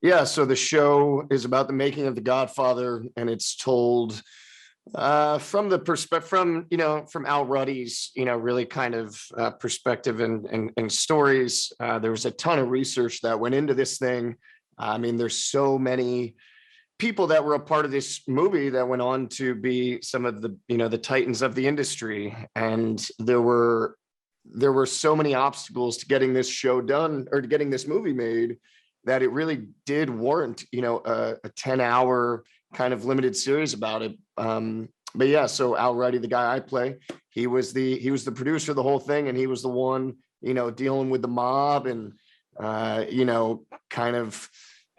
Yeah, so the show is about the making of The Godfather, and it's told from the perspective from Al Ruddy's really kind of perspective and stories. There was a ton of research that went into this thing. I mean, there's so many people that were a part of this movie that went on to be some of the titans of the industry, and there were so many obstacles to getting this show done or to getting this movie made that it really did warrant a 10-hour kind of limited series about it. But yeah, so Al Ruddy, the guy I play, he was the producer of the whole thing, and he was the one dealing with the mob, and kind of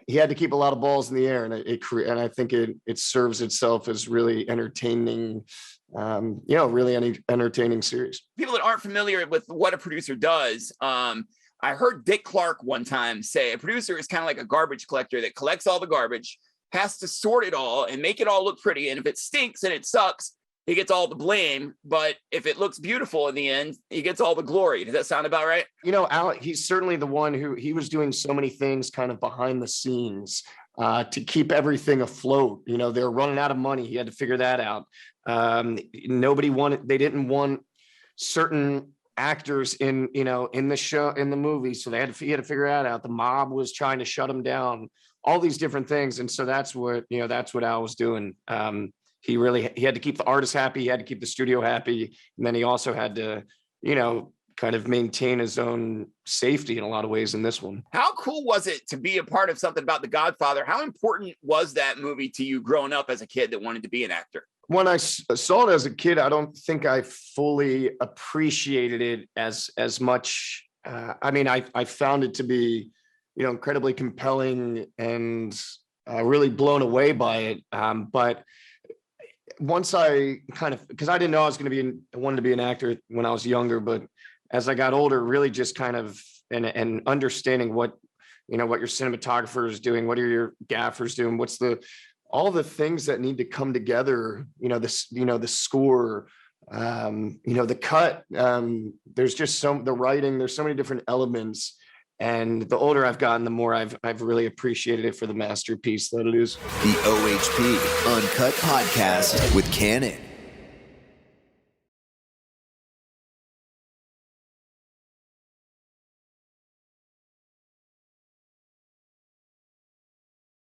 he had to keep a lot of balls in the air, and I think it serves itself as really entertaining, really any entertaining series. People that aren't familiar with what a producer does, I heard Dick Clark one time say a producer is kind of like a garbage collector that collects all the garbage, has to sort it all and make it all look pretty. And if it stinks and it sucks, he gets all the blame. But if it looks beautiful in the end, he gets all the glory. Does that sound about right? Al, he's certainly the one he was doing so many things kind of behind the scenes to keep everything afloat. They're running out of money. He had to figure that out. They didn't want certain actors in the show, in the movie, so he had to figure that out. The mob was trying to shut him down, all these different things, and so that's what Al was doing. He had to keep the artist happy, he had to keep the studio happy, and then he also had to kind of maintain his own safety in a lot of ways in this one. How cool was it to be a part of something about The Godfather? How important was that movie to you growing up as a kid that wanted to be an actor? When I saw it as a kid, I don't think I fully appreciated it as much. I found it to be, incredibly compelling and really blown away by it. But once I because I didn't know I wanted to be an actor when I was younger, but as I got older, really just kind of and understanding what your cinematographer is doing, what are your gaffers doing, all the things that need to come together, the score, the cut, there's just the writing, there's so many different elements. And the older I've gotten, the more I've really appreciated it for the masterpiece that it is. The OHP Uncut Podcast with Kannon.